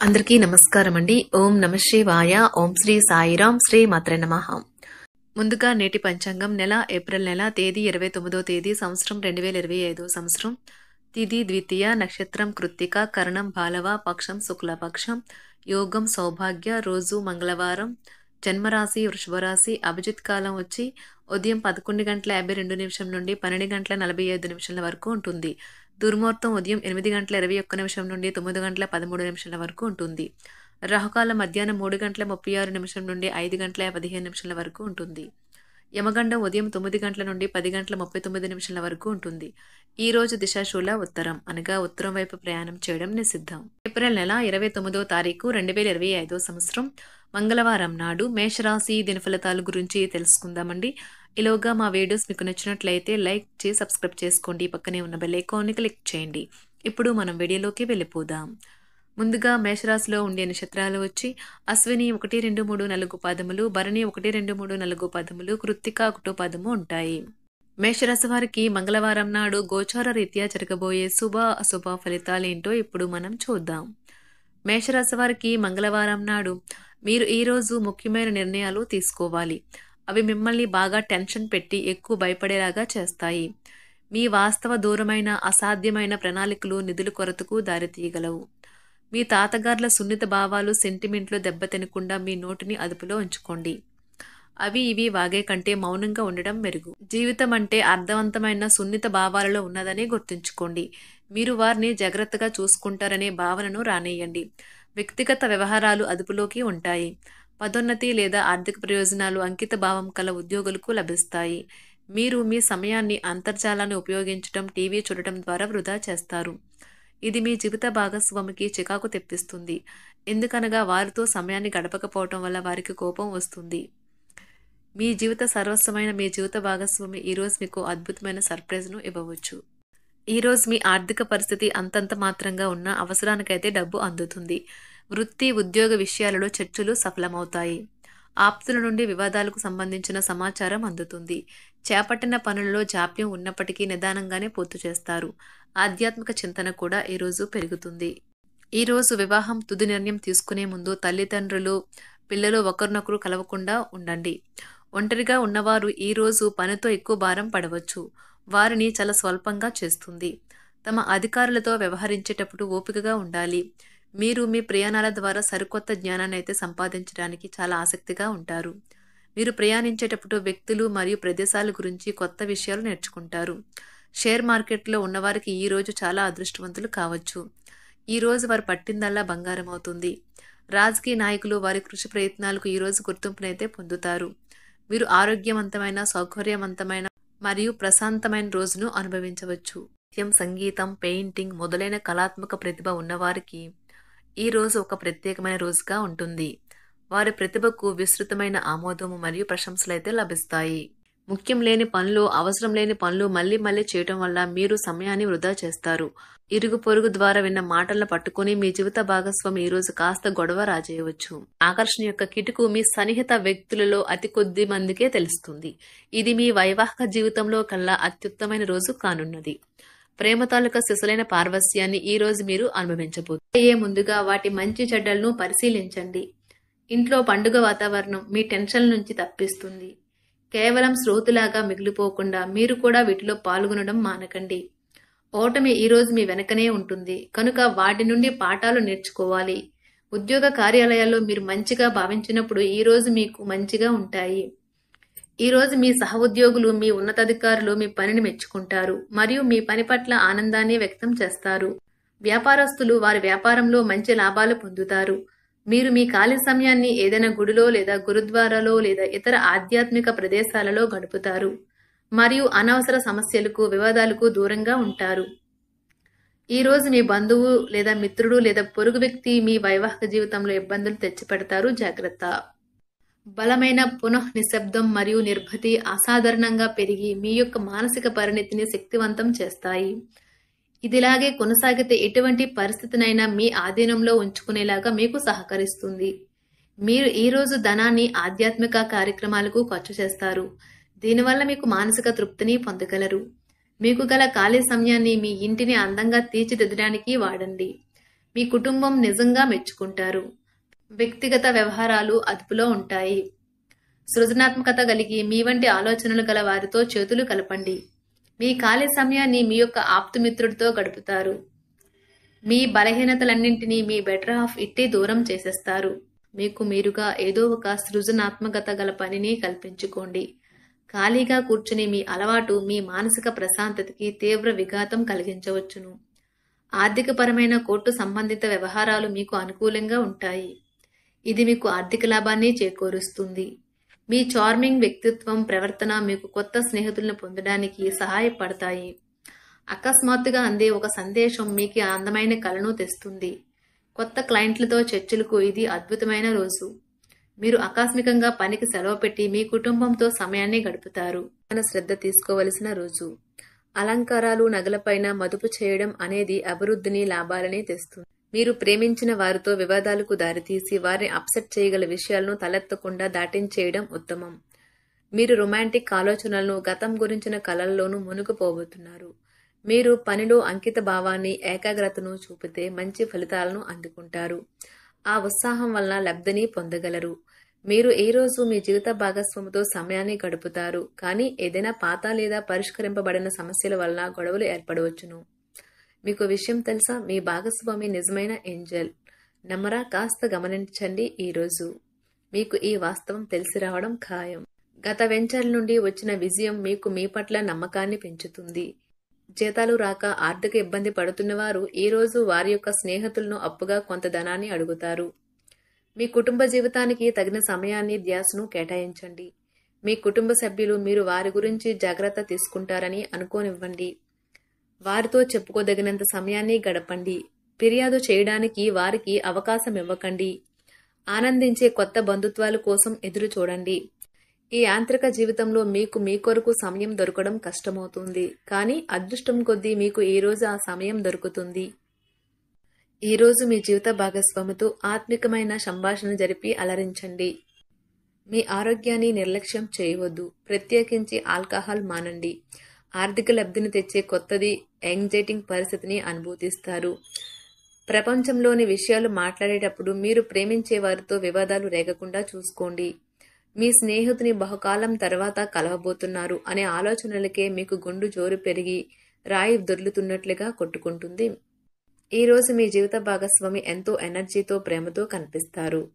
అందరికీ నమస్కారం అండి. ఓం నమ శివాయ. ఓం శ్రీ సాయిరాం. శ్రీ మాత్రే నమః. ముందుగా నేటి పంచాంగం నెల ఏప్రిల్ నెల తేదీ 29వ తేదీ సంవత్సరం 2025 సంవత్సరం. తిథి ద్వితీయ, నక్షత్రం కృత్తిక, కరణం బాలవ, పక్షం శుక్లపక్షం, యోగం సౌభాగ్య, రోజు మంగళవారం, జన్మరాశి వృషభరాశి, అభిజిత్ కాలం వచ్చి ఉదయం 11:52 నుండి 12:45 వరకు ఉంటుంది. దుర్ముహూర్తం ఉదయం 8:21 నుండి 9:13 వరకు ఉంటుంది. రాహుకాలం మధ్యాహ్నం 3:36 నుండి 5:15 వరకు ఉంటుంది. యమగండం ఉదయం 9 గంటల నుండి 10:39 వరకు ఉంటుంది. ఈ రోజు దిశాశూల ఉత్తరం అనగా ఉత్తరం వైపు ప్రయాణం చేయడం నిషిద్ధం. ఏప్రిల్ నెల 29వ తారీఖు 2025 సంవత్సరం మంగళవారం నాడు మేషరాశి దినఫలితాల గురించి తెలుసుకుందామండి. ఈలోగా మా వీడియోస్ మీకు నచ్చినట్లయితే లైక్ చేసి సబ్స్క్రైబ్ చేసుకోండి. పక్కనే ఉన్న బెల్ ఐకాన్ని క్లిక్ చేయండి. ఇప్పుడు మనం వీడియోలోకి వెళ్ళిపోదాం. ముందుగా మేషరాశిలో ఉండే నక్షత్రాలు వచ్చి అశ్విని 1, 2, 3, 4 పాదములు, భరణి 1, 2, 3, 4 పాదములు, కృత్తిక 1 పాదము ఉంటాయి. మేషరాశి వారికి మంగళవారం నాడు గోచార రీత్యా జరగబోయే శుభ అశుభ ఫలితాలు ఏంటో ఇప్పుడు మనం చూద్దాం. మేషరాశి వారికి మంగళవారం నాడు మీరు ఈరోజు ముఖ్యమైన నిర్ణయాలు తీసుకోవాలి. అవి మిమ్మల్ని బాగా టెన్షన్ పెట్టి ఎక్కువ భయపడేలాగా చేస్తాయి. మీ వాస్తవ దూరమైన అసాధ్యమైన ప్రణాళికలు నిధుల కొరతకు దారితీయగలవు. మీ తాతగారుల సున్నిత భావాలు సెంటిమెంట్లు దెబ్బతినకుండా మీ నోటిని అదుపులో ఉంచుకోండి. అవి ఇవి వాగే కంటే మౌనంగా ఉండడం మెరుగు. జీవితం అంటే అర్థవంతమైన సున్నిత భావాలలో ఉన్నదని గుర్తుంచుకోండి. మీరు వారిని జాగ్రత్తగా చూసుకుంటారనే భావనను రానేయండి. వ్యక్తిగత వ్యవహారాలు అదుపులోకి ఉంటాయి. పదోన్నతి లేదా ఆర్థిక ప్రయోజనాలు అంకిత భావం కల ఉద్యోగులకు లభిస్తాయి. మీరు మీ సమయాన్ని అంతర్జాలాన్ని ఉపయోగించడం, టీవీ చూడటం ద్వారా వృధా చేస్తారు. ఇది మీ జీవిత భాగస్వామికి చికాకు తెప్పిస్తుంది. ఎందుకనగా వారితో సమయాన్ని గడపకపోవటం వల్ల వారికి కోపం వస్తుంది. మీ జీవిత సర్వస్వమైన మీ జీవిత భాగస్వామి ఈరోజు మీకు అద్భుతమైన సర్ప్రైజ్ను ఇవ్వవచ్చు. ఈరోజు మీ ఆర్థిక పరిస్థితి అంతంత మాత్రంగా ఉన్న అవసరానికైతే డబ్బు అందుతుంది. వృత్తి ఉద్యోగ విషయాలలో చర్చలు సఫలమవుతాయి. ఆప్తుల నుండి వివాదాలకు సంబంధించిన సమాచారం అందుతుంది. చేపట్టిన పనులలో జాప్యం ఉన్నప్పటికీ నిదానంగానే పూర్తి చేస్తారు. ఆధ్యాత్మిక చింతన కూడా ఈరోజు పెరుగుతుంది. ఈరోజు వివాహం తుది నిర్ణయం తీసుకునే ముందు తల్లిదండ్రులు, పిల్లలు ఒకరినొకరు కలవకుండా ఉండండి. ఒంటరిగా ఉన్నవారు ఈరోజు పనితో ఎక్కువ భారం పడవచ్చు. వారిని చాలా స్వల్పంగా చేస్తుంది. తమ అధికారులతో వ్యవహరించేటప్పుడు ఓపికగా ఉండాలి. మీరు మీ ప్రయాణాల ద్వారా సరికొత్త జ్ఞానాన్ని అయితే సంపాదించడానికి చాలా ఆసక్తిగా ఉంటారు. మీరు ప్రయాణించేటప్పుడు వ్యక్తులు మరియు ప్రదేశాల గురించి కొత్త విషయాలు నేర్చుకుంటారు. షేర్ మార్కెట్లో ఉన్నవారికి ఈరోజు చాలా అదృష్టవంతులు కావచ్చు. ఈరోజు వారు పట్టిందల్లా బంగారం అవుతుంది. రాజకీయ నాయకులు వారి కృషి ప్రయత్నాలకు ఈరోజు గుర్తింపునైతే పొందుతారు. మీరు ఆరోగ్యవంతమైన, సౌకర్యవంతమైన మరియు ప్రశాంతమైన రోజును అనుభవించవచ్చు. నృత్యం, సంగీతం, పెయింటింగ్ మొదలైన కళాత్మక ప్రతిభ ఉన్నవారికి ఈ రోజు ఒక ప్రత్యేకమైన రోజుగా ఉంటుంది. వారి ప్రతిభకు విస్తృతమైన ఆమోదము మరియు ప్రశంసలు అయితే లభిస్తాయి. ముఖ్యం లేని పనులు, అవసరం లేని పనులు మళ్ళీ మళ్ళీ చేయటం వల్ల మీరు సమయాన్ని వృధా చేస్తారు. ఇరుగు పొరుగు ద్వారా విన్న మాటలను పట్టుకుని మీ జీవిత భాగస్వామి ఈరోజు కాస్త గొడవ రాజేయవచ్చు. ఆకర్షణ యొక్క కిటుకు మీ సన్నిహిత వ్యక్తులలో అతి కొద్ది మందికే తెలుస్తుంది. ఇది మీ వైవాహిక జీవితంలో కల్లా అత్యుత్తమైన రోజు కానున్నది. ప్రేమ తాలూకా సిసలైన పార్వస్యాన్ని ఈ రోజు మీరు అనుభవించబోతున్నారు. ముందుగా వాటి మంచి చెడ్డలను పరిశీలించండి. ఇంట్లో పండుగ వాతావరణం మీ టెన్షన్ నుంచి తప్పిస్తుంది. కేవలం శ్రోతలాగా మిగిలిపోకుండా మీరు కూడా వీటిలో పాల్గొనడం మానకండి. ఓటమి ఈరోజు మీ వెనకనే ఉంటుంది కనుక వాటి నుండి పాఠాలు నేర్చుకోవాలి. ఉద్యోగ కార్యాలయాల్లో మీరు మంచిగా భావించినప్పుడు ఈరోజు మీకు మంచిగా ఉంటాయి. ఈరోజు మీ సహ ఉద్యోగులు, మీ ఉన్నతాధికారులు మీ పనిని మెచ్చుకుంటారు మరియు మీ పని పట్ల ఆనందాన్ని వ్యక్తం చేస్తారు. వ్యాపారస్తులు వారి వ్యాపారంలో మంచి లాభాలు పొందుతారు. మీరు మీ ఖాళీ సమయాన్ని ఏదైనా గుడిలో లేదా గురుద్వారాలో లేదా ఇతర ఆధ్యాత్మిక ప్రదేశాలలో గడుపుతారు మరియు అనవసర సమస్యలకు, వివాదాలకు దూరంగా ఉంటారు. ఈరోజు మీ బంధువు లేదా మిత్రుడు లేదా పొరుగు వ్యక్తి మీ వైవాహిక జీవితంలో ఇబ్బందులు తెచ్చిపెడతారు. జాగ్రత్త. బలమైన పునః నిశ్శబ్దం మరియు నిర్భతి అసాధారణంగా పెరిగి మీ యొక్క మానసిక పరిణతిని శక్తివంతం చేస్తాయి. ఇదిలాగే కొనసాగితే ఎటువంటి పరిస్థితినైనా మీ ఆధీనంలో ఉంచుకునేలాగా మీకు సహకరిస్తుంది. మీరు ఈరోజు ధనాన్ని ఆధ్యాత్మిక కార్యక్రమాలకు ఖర్చు చేస్తారు. దీనివల్ల మీకు మానసిక తృప్తిని పొందగలరు. మీకు గల ఖాళీ సమయాన్ని మీ ఇంటిని అందంగా తీర్చిదిద్దడానికి వాడండి. మీ కుటుంబం నిజంగా మెచ్చుకుంటారు. వ్యక్తిగత వ్యవహారాలు అదుపులో ఉంటాయి. సృజనాత్మకత కలిగి మీ వంటి ఆలోచనలు గల వారితో చేతులు కలపండి. మీ ఖాళీ సమయాన్ని మీ యొక్క ఆప్తుమిత్రుడితో గడుపుతారు. మీ బలహీనతలన్నింటినీ మీ బెటర్ హాఫ్ ఇట్టే దూరం చేసేస్తారు. మీకు మీరుగా ఏదో ఒక సృజనాత్మకత గల పనిని కల్పించుకోండి. ఖాళీగా కూర్చుని మీ అలవాటు మీ మానసిక ప్రశాంతతకి తీవ్ర విఘాతం కలిగించవచ్చును. ఆర్థికపరమైన కోర్టు సంబంధిత వ్యవహారాలు మీకు అనుకూలంగా ఉంటాయి. ఇది మీకు ఆర్థిక లాభాన్ని చేకూరుస్తుంది. మీ చార్మింగ్ వ్యక్తిత్వం, ప్రవర్తన మీకు కొత్త స్నేహితులను పొందడానికి సహాయపడతాయి. అకస్మాత్తుగా అందే ఒక సందేశం మీకు అందమైన కలను తెస్తుంది. కొత్త క్లయింట్లతో చర్చలకు ఇది అద్భుతమైన రోజు. మీరు ఆకస్మికంగా పనికి సెలవు పెట్టి మీ కుటుంబంతో సమయాన్ని గడుపుతారు. శ్రద్ధ తీసుకోవలసిన రోజు. అలంకారాలు, నగలపైన మదుపు చేయడం అనేది అభివృద్ధిని, లాభాలని తెస్తుంది. మీరు ప్రేమించిన వారితో వివాదాలకు దారితీసి వారిని అప్సెట్ చేయగల విషయాలను తలెత్తకుండా దాటించేయడం ఉత్తమం. మీరు రొమాంటిక్ ఆలోచనలను, గతం గురించిన కలల్లోనూ మునిగిపోబోతున్నారు. మీరు పనిలో అంకిత భావాన్ని, ఏకాగ్రతను చూపితే మంచి ఫలితాలను అందుకుంటారు. ఆ ఉత్సాహం వలన లబ్ధిని పొందగలరు. మీరు ఈ రోజు మీ జీవిత భాగస్వామితో సమయాన్ని గడుపుతారు. కానీ ఏదైనా పాత లేదా పరిష్కరింపబడిన సమస్యల వలన గొడవలు ఏర్పడవచ్చును. మీకు విషయం తెలుసా? మీ భాగస్వామి నిజమైన ఏంజెల్. నమ్మరా? కాస్త గమనించండి. ఈరోజు మీకు ఈ వాస్తవం తెలిసి రావడం ఖాయం. గత వెంచర్ల నుండి వచ్చిన విజయం మీకు మీ పట్ల నమ్మకాన్ని పెంచుతుంది. జీతాలు రాక ఆర్థిక ఇబ్బంది పడుతున్నవారు ఈ రోజు వారి యొక్క స్నేహితులను అప్పుగా కొంత ధనాన్ని అడుగుతారు. మీ కుటుంబ జీవితానికి తగిన సమయాన్ని, ధ్యాసను కేటాయించండి. మీ కుటుంబ సభ్యులు మీరు వారి గురించి జాగ్రత్త తీసుకుంటారని అనుకోనివ్వండి. వారితో చెప్పుకోదగినంత సమయాన్ని గడపండి. ఫిర్యాదు చేయడానికి వారికి అవకాశం ఇవ్వకండి. ఆనందించే కొత్త బంధుత్వాల కోసం ఎదురు చూడండి. ఈ యాంత్రిక జీవితంలో మీకు మీ కొరకు సమయం దొరకడం కష్టమవుతుంది. కానీ అదృష్టం కొద్దీ మీకు ఈ రోజు ఆ సమయం దొరుకుతుంది. ఈ రోజు మీ జీవిత భాగస్వామితో ఆత్మికమైన సంభాషణ జరిపి అలరించండి. మీ ఆరోగ్యాన్ని నిర్లక్ష్యం చేయవద్దు. ప్రత్యేకించి ఆల్కహాల్ మానండి. ఆర్థిక లబ్ధిని తెచ్చే కొత్తది యాంగ్జైటింగ్ పరిస్థితిని అనుభూతిస్తారు. ప్రపంచంలోని విషయాలు మాట్లాడేటప్పుడు మీరు ప్రేమించే వారితో వివాదాలు రేగకుండా చూసుకోండి. మీ స్నేహితుని బహుకాలం తర్వాత కలవబోతున్నారు అనే ఆలోచనలకే మీకు గుండు జోరు పెరిగి రాయి దొర్లుతున్నట్లుగా కొట్టుకుంటుంది. ఈ రోజు మీ జీవిత భాగస్వామి ఎంతో ఎనర్జీతో, ప్రేమతో కనిపిస్తారు.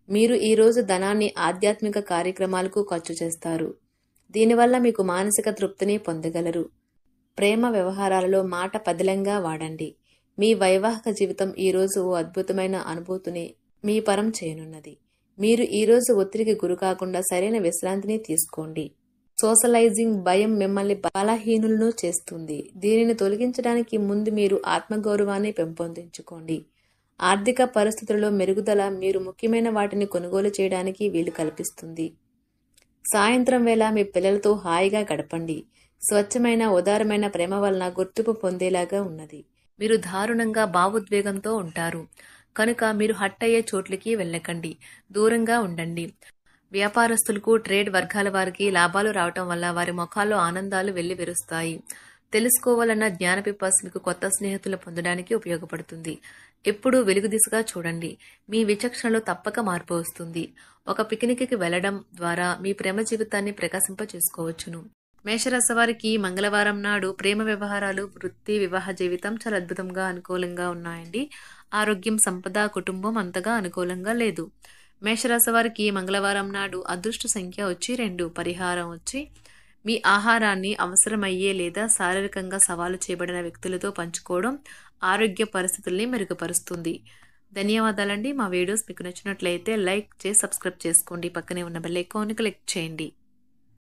మీరు ఈ రోజు ధనాన్ని ఆధ్యాత్మిక కార్యక్రమాలకు ఖర్చు చేస్తారు. దీనివల్ల మీకు మానసిక తృప్తిని పొందగలరు. ప్రేమ వ్యవహారాలలో మాట పదిలంగా వాడండి. మీ వైవాహిక జీవితం ఈ రోజు ఓ అద్భుతమైన అనుభూతిని మీ పరం చేయనున్నది. మీరు ఈ రోజు ఒత్తిడికి గురి కాకుండా సరైన విశ్రాంతిని తీసుకోండి. సోషలైజింగ్ భయం మిమ్మల్ని బలహీనులను చేస్తుంది. దీనిని తొలగించడానికి ముందు మీరు ఆత్మగౌరవాన్ని పెంపొందించుకోండి. ఆర్థిక పరిస్థితుల్లో మెరుగుదల మీరు ముఖ్యమైన వాటిని కొనుగోలు చేయడానికి వీలు కల్పిస్తుంది. సాయంత్రం వేళ మీ పిల్లలతో హాయిగా గడపండి. స్వచ్ఛమైన, ఉదారమైన ప్రేమ వలన గుర్తింపు పొందేలాగా ఉన్నది. మీరు దారుణంగా భావోద్వేగంతో ఉంటారు కనుక మీరు హట్ అయ్యే చోట్లకి వెళ్ళకండి. దూరంగా ఉండండి. వ్యాపారస్తులకు, ట్రేడ్ వర్గాల వారికి లాభాలు రావటం వల్ల వారి ముఖాల్లో ఆనందాలు వెల్లివిరుస్తాయి. తెలుసుకోవాలన్న జ్ఞాన పిపాస మీకు కొత్త స్నేహితులు పొందడానికి ఉపయోగపడుతుంది. ఎప్పుడూ వెలుగు దిశగా చూడండి. మీ విచక్షణలో తప్పక మార్పు వస్తుంది. ఒక పిక్నిక్కి వెళ్లడం ద్వారా మీ ప్రేమ జీవితాన్ని ప్రకాశింప చేసుకోవచ్చును. మేషరాశి వారికి మంగళవారం నాడు ప్రేమ వ్యవహారాలు, వృత్తి, వివాహ జీవితం చాలా అద్భుతంగా అనుకూలంగా ఉన్నాయండి. ఆరోగ్యం, సంపద, కుటుంబం అంతగా అనుకూలంగా లేదు. మేషరాశి వారికి మంగళవారం నాడు అదృష్ట సంఖ్య వచ్చి 2. పరిహారం వచ్చి మీ ఆహారాన్ని అవసరమయ్యే లేదా శారీరకంగా సవాలు చేయబడిన వ్యక్తులతో పంచుకోవడం ఆరోగ్య పరిస్థితుల్ని మెరుగుపరుస్తుంది. ధన్యవాదాలండి. మా వీడియోస్ మీకు నచ్చినట్లయితే లైక్ చేసి సబ్స్క్రైబ్ చేసుకోండి. పక్కనే ఉన్న బెల్ ఐకాన్ని క్లిక్ చేయండి.